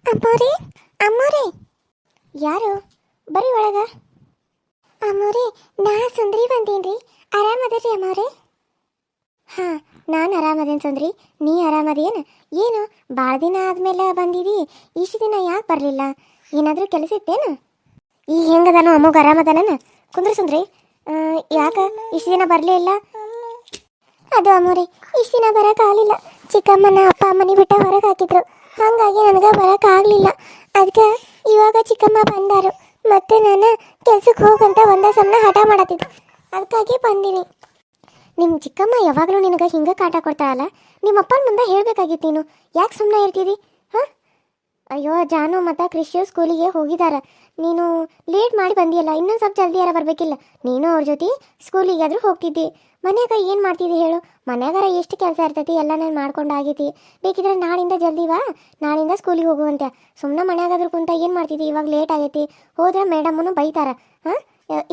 ಅಮ್ಮೋರೆ ಅಮ್ಮೋರೆ ಯಾರು ಬರೀ ಒಳಗ ಅಮ್ಮೋರೆ ನಾ ಸುಂದ್ರಿ ಬಂದೀನ್ರಿ ಆರಾಮದಿರಿ ಅಮ್ಮೋರೆ ಹಾಂ ನಾನು ಆರಾಮದೇನು ಸುಂದ್ರಿ ನೀ ಆರಾಮದೇನು ಏನು ಭಾಳ ದಿನ ಆದ್ಮೇಲೆ ಬಂದಿದಿ ಇಷ್ಟು ದಿನ ಯಾಕೆ ಬರಲಿಲ್ಲ ಏನಾದರೂ ಕೆಲಸ ಇತ್ತೇನು ಈಗ ಹೆಂಗದಾನು ಅಮ್ಮಗ ಆರಾಮದಾನ ಕುಂದ್ರಿ ಸುಂದ್ರಿ ಯಾಕೆ ಇಷ್ಟು ದಿನ ಬರಲೇ ಇಲ್ಲ ಅದು ಅಮ್ಮೋರೆ ಇಷ್ಟು ದಿನ ಬರೋಕ್ಕಾಗಲಿಲ್ಲ ಚಿಕ್ಕಮ್ಮನ ಅಪ್ಪ ಅಮ್ಮನಿ ಬಿಟ್ಟ ಹೊರಗೆ ಹಾಕಿದ್ರು ಹಾಗಾಗಿ ನನಗೆ ಬರೋಕ್ಕಾಗಲಿಲ್ಲ ಅದಕ್ಕೆ ಇವಾಗ ಚಿಕ್ಕಮ್ಮ ಬಂದಾರು ಮತ್ತೆ ನಾನು ಕೆಲ್ಸಕ್ಕೆ ಹೋಗಂತ ಒಂದೇ ಸಮನ ಹಠ ಮಾಡತ್ತಿದ್ದೆ ಅದಕ್ಕಾಗಿ ಬಂದೀನಿ ನಿಮ್ಮ ಚಿಕ್ಕಮ್ಮ ಯಾವಾಗಲೂ ನಿನಗೆ ಹಿಂಗೆ ಕಾಟ ಕೊಡ್ತಾಳಲ್ಲ ನಿಮ್ಮ ಅಪ್ಪನ ಮುಂದೆ ಹೇಳಬೇಕಾಗಿತ್ತು ನೀನು ಯಾಕೆ ಸುಮ್ಮನೆ ಇರ್ತೀರಿ ಹಾಂ ಅಯ್ಯೋ ಜಾನು ಮತ್ತು ಕ್ರಿಶ್ಯು ಸ್ಕೂಲಿಗೆ ಹೋಗಿದ್ದಾರೆ ನೀನು ಲೇಟ್ ಮಾಡಿ ಬಂದಿಯಲ್ಲ ಇನ್ನೊಂದು ಸ್ವಲ್ಪ ಜಲ್ದಿ ಯಾರ ಬರಬೇಕಿಲ್ಲ ನೀನು ಅವ್ರ ಜೊತೆ ಸ್ಕೂಲಿಗಾದರೂ ಹೋಗ್ತಿದ್ದಿ ಮನ್ಯಾಗ ಏನು ಮಾಡ್ತಿದ್ದಿ ಹೇಳು ಮನ್ಯಾಗಾರ ಎಷ್ಟು ಕೆಲಸ ಇರ್ತೈತಿ ಎಲ್ಲ ನಾನು ಮಾಡ್ಕೊಂಡು ಆಗೈತಿ ಬೇಕಿದ್ರೆ ನಾಳಿಂದ ಜಲ್ದಿ ಬಾ ನಾಳಿಂದ ಸ್ಕೂಲಿಗೆ ಹೋಗುವಂತೆ ಸುಮ್ಮನೆ ಮನ್ಯಾಗಾದ್ರೂ ಕುಂತ ಏನು ಮಾಡ್ತಿದ್ದಿ ಇವಾಗ ಲೇಟ್ ಆಗೈತಿ ಹೋದ್ರೆ ಮೇಡಮ್ಮನು ಬೈತಾರ ಹಾಂ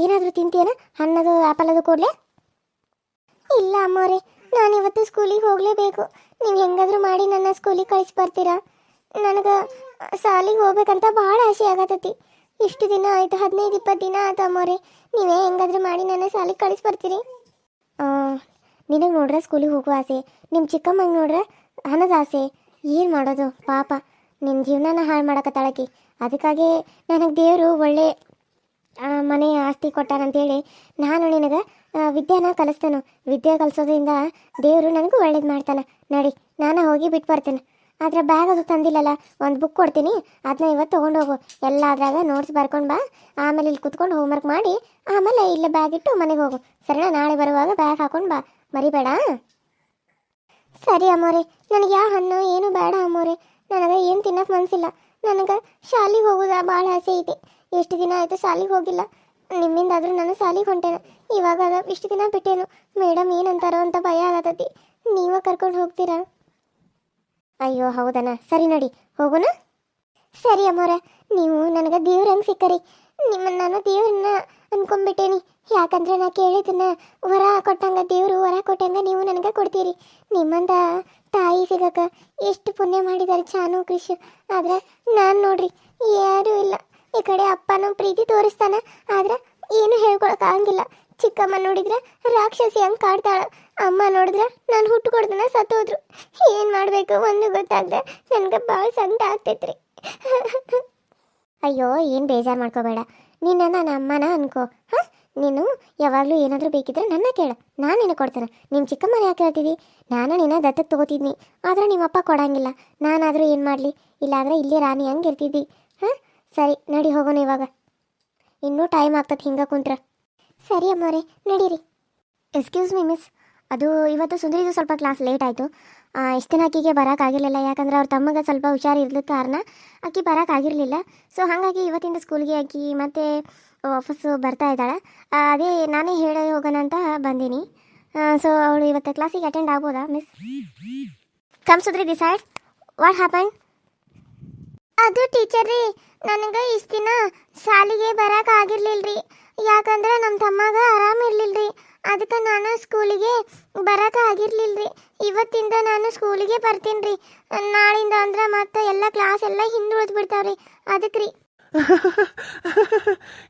ಏನಾದರೂ ತಿಂತೀಯನ ಹಣ್ಣದು ಆ್ಯಪಲ್ ಅದು ಕೊಡಲೇ ಇಲ್ಲ ಅಮ್ಮೋರೆ ನಾನು ಇವತ್ತು ಸ್ಕೂಲಿಗೆ ಹೋಗಲೇಬೇಕು ನೀವು ಹೆಂಗಾದರೂ ಮಾಡಿ ನನ್ನ ಸ್ಕೂಲಿಗೆ ಕಳಿಸಿ ಬರ್ತೀರಾ ನನಗೆ ಶಾಲಿಗೆ ಹೋಗ್ಬೇಕಂತ ಭಾಳ ಆಸೆ ಆಗತ್ತೈತಿ ಇಷ್ಟು ದಿನ ಆಯಿತು 15-20 ದಿನ ಆಯ್ತು ಅಮ್ಮೋರೆ ನೀವೇ ಹೆಂಗಾದರೂ ಮಾಡಿ ನನ್ನ ಶಾಲಿಗೆ ಕಳಿಸಿ ಬರ್ತೀರಿ ನಿನಗೆ ನೋಡ್ರೆ ಸ್ಕೂಲಿಗೆ ಹೋಗೋ ಆಸೆ ನಿಮ್ಮ ಚಿಕ್ಕಮ್ಮಂಗೆ ನೋಡ್ರೆ ಹಣದ ಆಸೆ ಏನು ಮಾಡೋದು ಪಾಪ ನಿನ್ನ ಜೀವನನ ಹಾಳು ಮಾಡಕತ್ತಾಳಕಿ ಅದಕ್ಕಾಗಿ ನನಗೆ ದೇವರು ಒಳ್ಳೆ ಮನೆ ಆಸ್ತಿ ಕೊಟ್ಟಾರಂತೇಳಿ ನಾನು ನಿನಗೆ ವಿದ್ಯಾನ ಕಲಿಸ್ತೇನೆ ವಿದ್ಯೆ ಕಲಿಸೋದ್ರಿಂದ ದೇವರು ನನಗೂ ಒಳ್ಳೇದು ಮಾಡ್ತಾನೆ ನಡಿ ನಾನು ಹೋಗಿ ಬಿಟ್ಟು ಬರ್ತೇನೆ ಆದರೆ ಬ್ಯಾಗ್ ಅದು ತಂದಿಲ್ಲಲ್ಲ ಒಂದು ಬುಕ್ ಕೊಡ್ತೀನಿ ಅದನ್ನ ಇವತ್ತು ತೊಗೊಂಡೋಗು ಎಲ್ಲ ಅದ್ರಾಗ ನೋಟ್ಸ್ ಬರ್ಕೊಂಡು ಬಾ ಆಮೇಲೆ ಇಲ್ಲಿ ಕುತ್ಕೊಂಡು ಹೋಮ್ವರ್ಕ್ ಮಾಡಿ ಆಮೇಲೆ ಇಲ್ಲೇ ಬ್ಯಾಗ್ ಇಟ್ಟು ಮನೆಗೆ ಹೋಗು ಸರಿನಾ ನಾಳೆ ಬರುವಾಗ ಬ್ಯಾಗ್ ಹಾಕೊಂಡು ಬಾ ಮರಿಬೇಡ ಸರಿ ಅಮ್ಮೋರೆ ನನಗೆ ಯಾವ ಹಣ್ಣು ಏನು ಬೇಡ ಅಮ್ಮೋರೆ ನನಗೆ ಏನು ತಿನ್ನೋಕೆ ಮನಸ್ಸಿಲ್ಲ ನನಗೆ ಶಾಲೆಗೆ ಹೋಗೋದು ಭಾಳ ಆಸೆ ಐತಿ ಎಷ್ಟು ದಿನ ಆಯಿತು ಶಾಲೆಗೆ ಹೋಗಿಲ್ಲ ನಿಮ್ಮಿಂದಾದರೂ ನಾನು ಶಾಲೆಗೆ ಹೊಂಟೇನೆ ಇವಾಗ ಇಷ್ಟು ದಿನ ಬಿಟ್ಟೇನು ಮೇಡಮ್ ಏನಂತಾರೋ ಅಂತ ಭಯ ಆಗತೈತಿ ನೀವೇ ಕರ್ಕೊಂಡು ಹೋಗ್ತೀರಾ ಅಯ್ಯೋ ಹೌದನ ಸರಿ ನಡಿ ಹೋಗೋಣ ಸರಿ ಅಮ್ಮೋರ ನೀವು ನನಗೆ ದೇವ್ರ ಹೆಂಗೆ ಸಿಕ್ಕರಿ ನಿಮ್ಮನ್ನು ನಾನು ದೇವ್ರನ್ನ ಅನ್ಕೊಂಡ್ಬಿಟ್ಟೇನಿ ಯಾಕಂದ್ರೆ ನಾ ಕೇಳಿದ್ದನ್ನ ವರ ಕೊಟ್ಟಂಗ ದೇವರು ವರ ಕೊಟ್ಟಂಗ ನೀವು ನನಗೆ ಕೊಡ್ತೀರಿ ನಿಮ್ಮಂದ ತಾಯಿ ಸಿಗಕ್ಕೆ ಎಷ್ಟು ಪುಣ್ಯ ಮಾಡಿದ್ದಾರೆ ಚಾನು ಕೃಷಿ ಆದ್ರೆ ನಾನು ನೋಡ್ರಿ ಯಾರೂ ಇಲ್ಲ ಈ ಕಡೆ ಅಪ್ಪನೂ ಪ್ರೀತಿ ತೋರಿಸ್ತಾನ ಆದ್ರೆ ಏನು ಹೇಳ್ಕೊಳಕ್ಕಾಗಂಗಿಲ್ಲ ಚಿಕ್ಕಮ್ಮ ನೋಡಿದ್ರೆ ರಾಕ್ಷಸಿ ಹಂಗೆ ಕಾಡ್ತಾಳ ಅಮ್ಮ ನೋಡಿದ್ರೆ ನಾನು ಹುಟ್ಟು ಕೊಡ್ದನ ಸತ್ತೋದ್ರು ಏನು ಮಾಡಬೇಕು ಒಂದು ಗೊತ್ತಾಗ್ದೆ ನನಗೆ ಭಾಳ ಸಂಕಟ ಆಗ್ತೈತ್ರಿ ಅಯ್ಯೋ ಏನು ಬೇಜಾರು ಮಾಡ್ಕೋಬೇಡ ನಿನ್ನ ನನ್ನ ಅಮ್ಮನ ಅನ್ಕೋ ಹಾಂ ನೀನು ಯಾವಾಗಲೂ ಏನಾದರೂ ಬೇಕಿದ್ರೆ ನನ್ನ ಕೇಳು ನಾನು ನಿನಗೆ ಕೊಡ್ತೇನೆ ನಿಮ್ಮ ಚಿಕ್ಕಮ್ಮನ ಯಾಕೆ ಹೇಳ್ತಿದ್ದಿ ನಾನು ನಿನ್ನ ದತ್ತಕ್ಕೆ ತೊಗೋತಿದ್ನಿ ಆದರೆ ನಿಮ್ಮಪ್ಪ ಕೊಡಂಗಿಲ್ಲ ನಾನಾದರೂ ಏನು ಮಾಡಲಿ ಇಲ್ಲಾಂದರೆ ಇಲ್ಲೇ ರಾಣಿ ಹಂಗೆ ಇರ್ತಿದ್ದಿ ಹಾಂ ಸರಿ ನಡಿ ಹೋಗೋಣ ಇವಾಗ ಇನ್ನೂ ಟೈಮ್ ಆಗ್ತದೆ ಹಿಂಗೆ ಕುಂತ್ರ ಸರಿ ಅಮ್ಮೋರೆ ನಡೀರಿ ಎಕ್ಸ್ಕ್ಯೂಸ್ ಮಿ ಮಿಸ್ ಅದು ಇವತ್ತು ಸುಂದರಿದು ಸ್ವಲ್ಪ ಕ್ಲಾಸ್ ಲೇಟ್ ಆಯಿತು ಇಷ್ಟು ದಿನ ಆಕಿಗೆ ಬರೋಕ್ಕಾಗಿರಲಿಲ್ಲ ಯಾಕಂದರೆ ಅವ್ರ ತಮ್ಮಗೆ ಸ್ವಲ್ಪ ಹುಷಾರಿರ್ಲಿಕ್ಕೆ ಕಾರಣ ಆಕಿ ಬರೋಕ್ಕಾಗಿರಲಿಲ್ಲ ಸೊ ಹಾಗಾಗಿ ಇವತ್ತಿಂದ ಸ್ಕೂಲ್ಗೆ ಆಕಿ ಮತ್ತೆ ವಾಪಸ್ಸು ಬರ್ತಾ ಇದ್ದಾಳೆ ಅದೇ ನಾನೇ ಹೇಳಿ ಹೋಗೋಣ ಅಂತ ಬಂದೀನಿ ಸೊ ಅವಳು ಇವತ್ತು ಕ್ಲಾಸಿಗೆ ಅಟೆಂಡ್ ಆಗ್ಬೋದಾ miss come Sundari decide what happen ಅದು ಟೀಚರ್ ರೀ ನನಗೆ ಇಷ್ಟು ದಿನ ಶಾಲೆಗೆ ಬರೋಕ್ಕಾಗಿರ್ಲಿಲ್ಲ ರೀ ಯಾಕಂದ್ರೆ ನಮ್ಮ ತಮ್ಮಗೆ ಆರಾಮಿರ್ಲಿಲ್ಲ ರೀ ಅದಕ್ಕೆ ನಾನು ಸ್ಕೂಲಿಗೆ ಬರೋಕ್ಕಾಗಿರ್ಲಿಲ್ಲ ರೀ ಇವತ್ತಿಂದ ನಾನು ಸ್ಕೂಲಿಗೆ ಬರ್ತೀನಿ ರೀ ನಾಳಿಂದ ಅಂದ್ರೆ ಮತ್ತೆ ಎಲ್ಲ ಕ್ಲಾಸ್ ಎಲ್ಲ ಹಿಂದುಳಿದು ಬಿಡ್ತಾವ್ರಿ ಅದಕ್ಕೆ ರೀ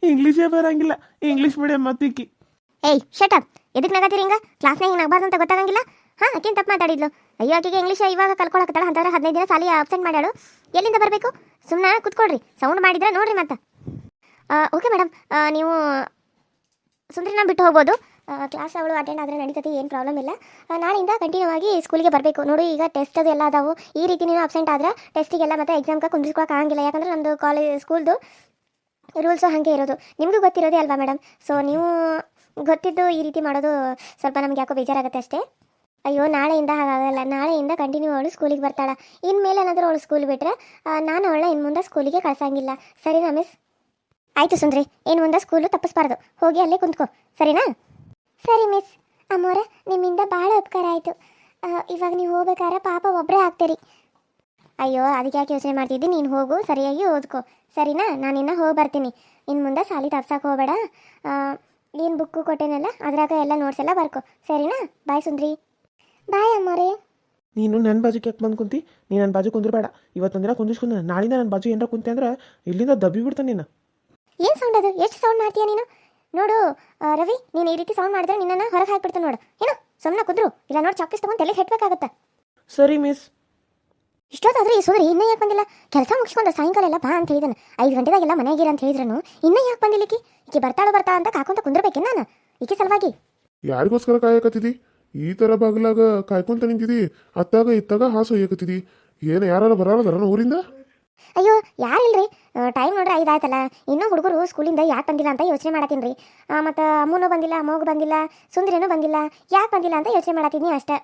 ಇಂಗ್ಲೀಷೇ ಬರಂಗಿಲ್ಲ ಇಂಗ್ಲೀಷ್ ಮೀಡಿಯಂ ಮತ್ತಿಕ್ಕಿ ಏಯ್ ಶಟಪ್ ಎದಕ್ಕೆ ನಗತ್ತೀರಿ ಹಿಂಗೆ ಕ್ಲಾಸ್ನಾಗ ಹಿಂಗೆ ನಗಬಾರ್ದು ಅಂತ ಗೊತ್ತಾಗಂಗಿಲ್ಲ ಹಾಂ ಆಕಿನ ತಪ್ಪು ಮಾತಾಡಿದ್ಲು ಅಯ್ಯೋ ಆಕೆಗೆ ಇಂಗ್ಲೀಷ್ ಇವಾಗ ಕಲ್ಕೊಳಕತ್ತಾಳ ಅಂತಂದ್ರೆ 15 ದಿನ ಸಾಲಿ ಆಬ್ಸೆಂಟ್ ಮಾಡ್ಯಾಳು ಎಲ್ಲಿಂದ ಬರಬೇಕು ಸುಮ್ಮನೆ ಕುತ್ಕೊಳ್ರಿ ಸೌಂಡ್ ಮಾಡಿದ್ರೆ ನೋಡ್ರಿ ಮತ್ತೆ ಓಕೆ ಮೇಡಮ್ ನೀವು ಸುಂದರಿನ ಬಿಟ್ಟು ಹೋಗ್ಬೋದು ಕ್ಲಾಸ್ ಅವಳು ಅಟೆಂಡ್ ಆದರೆ ನಡೀತೈತಿ ಏನು ಪ್ರಾಬ್ಲಮ್ ಇಲ್ಲ ನಾಳೆಯಿಂದ ಕಂಟಿನ್ಯೂ ಆಗಿ ಸ್ಕೂಲಿಗೆ ಬರಬೇಕು ನೋಡಿ ಈಗ ಟೆಸ್ಟ್ ಅದು ಎಲ್ಲ ಅದಾವು ಈ ರೀತಿ ನೀನು ಅಬ್ಸೆಂಟ್ ಆದ್ರೆ ಟೆಸ್ಟಿಗೆಲ್ಲ ಮತ್ತೆ ಎಕ್ಸಾಮ್ಗೆ ಕುಂದಿಸ್ಕೊಳಕ್ಕೆ ಆಗಂಗಿಲ್ಲ ಯಾಕಂದ್ರೆ ನಮ್ಮದು ಕಾಲೇಜ್ ಸ್ಕೂಲ್ದು ರೂಲ್ಸು ಹಾಗೆ ಇರೋದು ನಿಮಗೂ ಗೊತ್ತಿರೋದೇ ಅಲ್ವಾ ಮೇಡಮ್ ಸೊ ನೀವು ಗೊತ್ತಿದ್ದು ಈ ರೀತಿ ಮಾಡೋದು ಸ್ವಲ್ಪ ನಮ್ಗೆ ಯಾಕೋ ಬೇಜಾರಾಗುತ್ತೆ ಅಷ್ಟೇ ಅಯ್ಯೋ ನಾಳೆಯಿಂದ ಹಾಗಾಗಲ್ಲ ನಾಳೆಯಿಂದ ಕಂಟಿನ್ಯೂ ಅವಳು ಸ್ಕೂಲಿಗೆ ಬರ್ತಾಳೆ ಇನ್ಮೇಲೆ ಏನಾದರೂ ಅವಳು ಸ್ಕೂಲ್ ಬಿಟ್ಟರೆ ನಾನು ಅವಳ ಇನ್ನು ಮುಂದೆ ಸ್ಕೂಲಿಗೆ ಕಳ್ಸಂಗಿಲ್ಲ ಸರಿನಾ ಮಿಸ್ ಆಯಿತು ಸುಂದ್ರಿ ಇನ್ನು ಮುಂದೆ ಸ್ಕೂಲು ತಪ್ಪಿಸ್ಬಾರ್ದು ಹೋಗಿ ಅಲ್ಲೇ ಕುಂತ್ಕೋ ಸರಿನಾ ಸರಿ ಮಿಸ್ ಅಮ್ಮೋರ ನಿಮ್ಮಿಂದ ಭಾಳ ಉಪಕಾರ ಆಯಿತು ಇವಾಗ ನೀವು ಹೋಗ್ಬೇಕಾದ್ರೆ ಪಾಪ ಒಬ್ಬರೇ ಆಗ್ತೀರಿ ಅಯ್ಯೋ ಅದಕ್ಕೆ ಯಾಕೆ ಯೋಚನೆ ಮಾಡ್ತಿದ್ದಿ ನೀನು ಹೋಗು ಸರಿಯಾಗಿ ಓದ್ಕೋ ಸರಿನಾ ನಾನಿನ್ನ ಹೋಗಿ ಬರ್ತೀನಿ ಇನ್ನು ಮುಂದೆ ಸಾಲಿ ತಪ್ಸಕ್ಕೆ ಹೋಗಬೇಡ ಏನು ಬುಕ್ಕು ಕೊಟ್ಟೇನಲ್ಲ ಅದ್ರಾಗ ಎಲ್ಲ ನೋಟ್ಸ್ ಎಲ್ಲ ಬರ್ಕೋ ಸರಿನಾ ಬಾಯ್ ಸುಂದ್ರಿ ಬಾಯ್ ಅಮ್ಮೋರೆ ನೀನು ನನ್ನ ಬಾಜುಗೆ ಯಾಕೆ ಬಂದು ಕುಂತಿ? ನೀನು ನನ್ನ ಬಾಜು ಕುಂದ್ರಬೇಡ. ಇವತ್ತೊಂದಿನ ಕುಂದಿಸ್ಕೊಂಡು ನಾಳಿಂದ ನನ್ನ ಬಾಜು ಏನಾರ ಕುಂತೆ ಅಂದ್ರೆ ಇಲ್ಲಿಂದ ದಬ್ಬಿ ಬಿಡ್ತಾನೆ ನೀನು. ಏನು ಸೌಂಡ್ ಅದು? ಎಷ್ಟು ಸೌಂಡ್ ಮಾಡ್ತೀಯ ನೀನು? ನೋಡು ರವಿ, ನೀನು ಈ ರೀತಿ ಸೌಂಡ್ ಮಾಡಿದ್ರೆ ನಿನ್ನನ್ನು ಹೊರಗೆ ಹಾಕ್ಬಿಡ್ತಾನೆ ನೋಡು. ಏನು ಸುಮ್ಮನೆ ಕುದ್ರು ಇಲ್ಲ ನೋಡಿ, ಚಾಕ್ಲೇಟ್ ತೊಗೊಂಡು ತಲೆಗೆ ಹೆಟ್ಬೇಕಾಗತ್ತೆ. ಸರಿ ಮಿಸ್. ಇಷ್ಟೊತ್ತಾದ್ರೆ ಈ ಸೋದರಿ ಇನ್ನೂ ಯಾಕೆ ಬಂದಿಲ್ಲ? ಕೆಲಸ ಮುಗಿಸ್ಕೊಂಡು ಸಾಯಂಕಾಲ ಎಲ್ಲ ಬಾ ಅಂತ ಹೇಳಿದಾನೆ. 5 ಗಂಟೆದಾಗೆಲ್ಲ ಮನೆಯಾಗಿರ ಅಂತ ಹೇಳಿದ್ರನು ಇನ್ನೂ ಯಾಕೆ ಬಂದಿಲ್ಲ? ಈಕೆ ಬರ್ತಾಳು ಅಂತ ಕಾಕೊಂತ ಕುಂದ್ರಬೇಕೇನು ನಾನು ಈಕೆ ಸಲುವಾಗಿ? ಯಾರಿಗೋಸ್ಕರ ಕಾಯಕತ್ತಿದಿ? ಈ ಥರ ಬಾಗಿಲಾಗ ಕಾಯ್ಕೊಂತ ನಿಂತಿದಿ, ಅತ್ತಾಗ ಇತ್ತಾಗ ಹಾಸು ಒಯ್ಯಕತ್ತಿದಿ. ಏನು ಯಾರು ಬರೋದರ ಊರಿಂದ? ಅಯ್ಯೋ ಯಾರಿಲ್ರಿ, ಟೈಮ್ ನೋಡ್ರಿ 5 ಆಯ್ತಲ್ಲ. ಇನ್ನೂ ಹುಡುಗರು ಸ್ಕೂಲಿಂದ ಯಾಕೆ ಬಂದಿಲ್ಲ ಅಂತ ಯೋಚನೆ ಮಾಡತ್ತೀನಿ ರೀ. ಮತ್ತು ಅಮ್ಮನೂ ಬಂದಿಲ್ಲ, ಅಮ್ಮಗೂ ಬಂದಿಲ್ಲ, ಸುಂದರಿನೂ ಬಂದಿಲ್ಲ, ಯಾಕೆ ಬಂದಿಲ್ಲ ಅಂತ ಯೋಚನೆ ಮಾಡತ್ತೀನಿ ಅಷ್ಟೇ.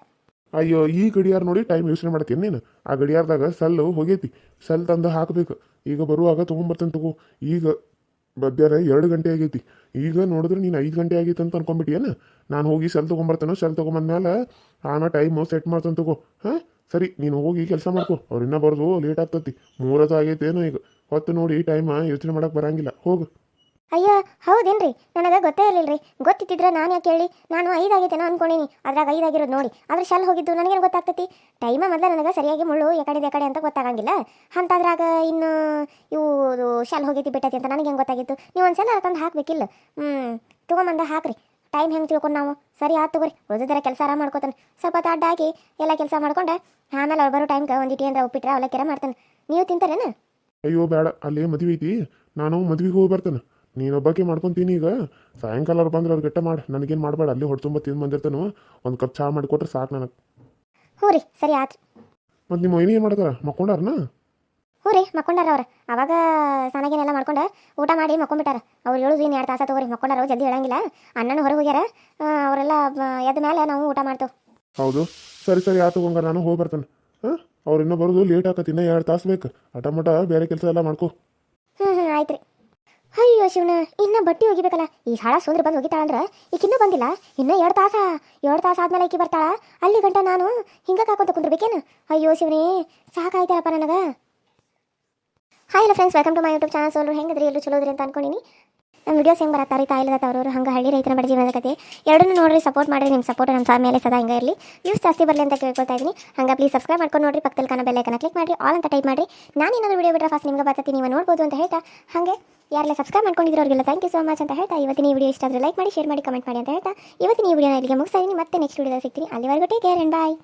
ಅಯ್ಯೋ, ಈ ಗಡಿಯಾರ ನೋಡಿ ಟೈಮ್ ಯೋಚನೆ ಮಾಡ್ತೀನಿ ನೀನು. ಆ ಗಡಿಯಾರದಾಗ ಸಲ್ಲು ಹೋಗೈತಿ, ಸಲ್ ತಂದು ಹಾಕಬೇಕು. ಈಗ ಬರುವಾಗ ತೊಗೊಂಬರ್ತೇನೆ ತಗೋ. ಈಗ ಮಧ್ಯಾಹ್ನ 2 ಗಂಟೆ ಆಗೈತಿ. ಈಗ ನೋಡಿದ್ರೆ ನೀನು 5 ಗಂಟೆ ಆಗೈತೆ ಅಂತ ಅನ್ಕೊಂಬಿಟ್ಟಿಯೇನು? ನಾನು ಹೋಗಿ ಸೆಲ್ ತೊಗೊಂಬರ್ತೇನೆ. ಸೆಲ್ ತೊಗೊಂಬಂದ್ಮೇಲೆ ಆಮೇಲೆ ಟೈಮು ಸೆಟ್ ಮಾಡ್ತೇನೆ ತಗೋ. ಹಾಂ ಸರಿ, ನೀನು ಹೋಗಿ ಕೆಲಸ ಮಾಡ್ಕೊ. ಅವ್ರು ಇನ್ನೂ ಬರೋದು ಲೇಟ್ ಆಗ್ತತಿ. 3 ಆಗೈತೇನೋ ಈಗ. ಹೊತ್ತು ನೋಡಿ ಟೈಮ್ ಯೋಚನೆ ಮಾಡೋಕೆ ಬರಂಗಿಲ್ಲ. ಹೋಗು. ಅಯ್ಯೋ ಹೌದೇನ್ರಿ, ನನಗೆ ಗೊತ್ತೇ ಇರಲಿಲ್ಲ ರೀ. ಗೊತ್ತಿದ್ದರೆ ನಾನು ಯಾಕೆ ಹೇಳಿ, ನಾನು 5 ಆಗೈತೇನೋ ಅನ್ಕೊಂಡೀನಿ. ಅದ್ರಾಗ 5 ಆಗಿರೋದು ನೋಡಿ, ಆದ್ರೆ ಶಲ್ ಹೋಗಿದ್ದು ನನಗೇನು ಗೊತ್ತಾಗ್ತೈತಿ? ಟೈಮ ಮೊದಲು ನನಗೆ ಸರಿಯಾಗಿ ಮುಳ್ಳು ಎಕಡೆ ಅಂತ ಗೊತ್ತಾಗಂಗಿಲ್ಲ. ಅಂತಾದ್ರಾಗ ಇನ್ನು ಇವು ಶಲ್ ಹೋಗೈತಿ ಬಿಟ್ಟೈತಿ ಅಂತ ನನಗೆ ಹೆಂಗೆ ಗೊತ್ತಾಗಿತ್ತು? ನೀವು ಒಂದ್ಸಲ ತಂದು ಹಾಕ್ಬೇಕಿಲ್ಲ. ತೊಗೊಂಬಂದ ಹಾಕ್ರಿ. ಟೈಮ್ ಹೆಂಗೆ ತಿಳ್ಕೊಂಡು ನಾವು ಸರಿ ಆಯ್ತು ತಗೋರಿ. ಉಳಿದಿದ್ದರ ಕೆಲಸ ಆರಾಮ ಮಾಡ್ಕೋತಾನೆ. ಸ್ವಲ್ಪ ಅಡ್ಡ ಹಾಕಿ ಎಲ್ಲ ಕೆಲಸ ಮಾಡ್ಕೊಂಡೆ ಆಮೇಲೆ ಅವ್ರು ಬರೋ ಟೈಮ್ಗೆ ಒಂದಿಟ್ಟು ಏನಾರ ಉಪ್ಪಿಟ್ರೆ ಅವಲಕ್ಕಿರ ಮಾಡ್ತಾನೆ. ನೀವು ತಿಂತಾರೇನು? ಅಯ್ಯೋ ಬೇಡ, ಅಲ್ಲೇ ಮದುವೆ ಐತಿ. ನಾನು ಮದ್ವೆಗೆ ಹೋಗಿ ಬರ್ತೇನೆ. ನೀನೊಬ್ಬಕ್ಕೆ ಮಾಡ್ಕೊತೀನಿ. ಈಗ ಸಾಯಂಕಾಲ ಅವ್ರು ಬಂದ್ರೆ ಅವ್ರು ಗೆಟ್ಟ ಮಾಡಿ ನನಗೇನು ಮಾಡಬೇಡ. ಅಲ್ಲಿ ಹೊಟ್ಟು ತುಂಬ ತಿಂದು ಬಂದಿರ್ತಾನು. ಒಂದು ಕಪ್ ಚಹಾ ಮಾಡಿಕೊಟ್ರೆ ಸಾಕು ನನಗೆ. ಹ್ಞೂ ರೀ, ಸರಿ ಆಯ್ತು. ಮತ್ತು ನಿಮ್ಮ ಏನು ಮಾಡ್ತಾರ? ಮಕ್ಕೊಂಡಾರನ? ಹ್ಞೂ ರೀ, ಮಕ್ಕೊಂಡಾರ ಅವ್ರು. ಅವಾಗ ಸಣ್ಣಗೇನೆಲ್ಲ ಮಾಡ್ಕೊಂಡು ಊಟ ಮಾಡಿ ಮಕ್ಕೊಂಬಿಟ್ಟಾರ. ಅವ್ರು ಹೇಳೋದು ಇನ್ನು 2 ತಾಸ ತಗೋರಿ, ಮಕ್ಕೊಂಡಾರ. ಜಲ್ದಿ ಹೇಳಂಗಿಲ್ಲ. ಅಣ್ಣನ ಹೊರಗೆ ಹೋಗ್ಯಾರ. ಅವರೆಲ್ಲ ಎದ್ದ ಮೇಲೆ ನಾವು ಊಟ ಮಾಡ್ತೇವೆ. ಹೌದು, ಸರಿ ಸರಿ ಆತು. ಹಂಗಾರ ನಾನು ಹೋಗಿ ಬರ್ತೇನೆ. ಹಾಂ, ಅವ್ರು ಇನ್ನೂ ಬರೋದು ಲೇಟ್ ಆಕತಿ. ಇನ್ನೂ 2 ತಾಸು ಬೇಕು. ಮಟ ಬೇರೆ ಕೆಲಸ ಎಲ್ಲ ಮಾಡ್ಕೊ. ಆಯ್ತು ರೀ. ಅಯ್ಯೋ ಶಿವನ, ಇನ್ನು ಬಟ್ಟೆ ಒಗಿಬೇಕಲ್ಲ. ಈ ಹಾಳ ಸುಂದ್ರ ಬಂದು ಒಗಿತಾಳಂದ್ರೆ ಈಕಿನ್ನೂ ಬಂದಿಲ್ಲ. ಇನ್ನೂ 2 ತಾಸ ಆದ್ಮೇಲೆ ಈಕಿ ಬರ್ತಾಳ. ಅಲ್ಲಿ ಗಂಟ ನಾನು ಹಿಂಗೆ ಕಾಕೊಂತ ಕುಂದ್ರಬೇಕೇನು? ಅಯ್ಯೋ ಶಿವನೇ, ಸಾಕಾಯ್ತಪ್ಪ ನನಗೆ. Hi hello friends, welcome to my YouTube channel. ಸೋಲ್ರು ಹೆಂಗದ್ರಿ? ಎಲ್ಲರೂ ಚಲೋದ್ರಿ ಅಂತ ಅನ್ಕೊಂಡಿನಿ. ನಮ್ಮ ವಿಡಿಯೋಸ್ ಹೆಂಗೆ ಬರತ್ತಾರೆ ತಾಯಿಲ್ಲದವ್ರವ್ರು ಹಂಗೆ ಹಳ್ಳಿ ರೈತರ ಬಡ ಜೀವನದ ಕತೆ ಎರಡನ್ನೂ ನೋಡ್ರಿ. ಸಪೋರ್ಟ್ ಮಾಡಿರಿ. ನಿಮ್ಮ ಸಪೋರ್ಟ್ ನಮ್ಮ ಮೇಲೆ ಸದಾ ಹಿಂಗೆ ಇರಲಿ. ವ್ಯೂಸ್ ಜಾಸ್ತಿ ಬರಲಿ ಅಂತ ಕೇಳ್ಕೊಳ್ತಾ ಇದ್ದೀನಿ. ಹಂಗೆ ಪ್ಲೀಸ್ ಸಬ್ಸ್ಕ್ರೈಬ್ ಮಾಡ್ಕೊಂಡು ನೋಡ್ರಿ. ಪಕ್ಕದಲ್ಲಿ ಕಾಣೋ ಬೆಲ್ ಐಕನ್ನ ಕ್ಲಿಕ್ ಮಾಡಿ ಆಲ್ ಅಂತ ಟೈಪ್ ಮಾಡಿರಿ. ನಾನು ಏನಾದರೂ ವಿಡಿಯೋ ಬಿಟ್ಟರೆ ಫಸ್ಟ್ ನಿಮ್ಗೆ ಬರ್ತೈತಿ, ನೀವು ನೋಡ್ಬೋದು ಅಂತ ಹೇಳ್ತಾ, ಹಾಗೆ ಯಾರೆಲ್ಲ ಸಬ್ಸ್ಕ್ರೈಬ್ ಮಾಡ್ಕೊಂಡಿದ್ರು ಅವ್ರಿಗೆಲ್ಲ ಥ್ಯಾಂಕ್ ಯು ಸೋ ಮಚ್ ಅಂತ ಹೇಳ್ತಾ, ಇವತ್ತಿನ ಈ ವಿಡಿಯೋ ಇಷ್ಟ ಆದರೆ ಲೈಕ್ ಮಾಡಿ, ಶೇರ್ ಮಾಡಿ, ಕಮೆಂಟ್ ಮಾಡಿ ಅಂತ ಹೇಳ್ತಾ ಇವತ್ತಿನ ಈ ವಿಡಿಯೋನ ಇಲ್ಲಿಗೆ ಮುಗಿಸ್ತಾ ಇದ್ದೀನಿ. ಮತ್ತೆ ನೆಕ್ಸ್ಟ್ ವಿಡಿಯೋದಲ್ಲಿ ಸಿಗ್ತೀನಿ. ಅಲ್ಲಿವರೆಗೂ ಟೇಕ್ ಕೇರ್ ಆ್ಯಂಡ್ ಬಾಯ್.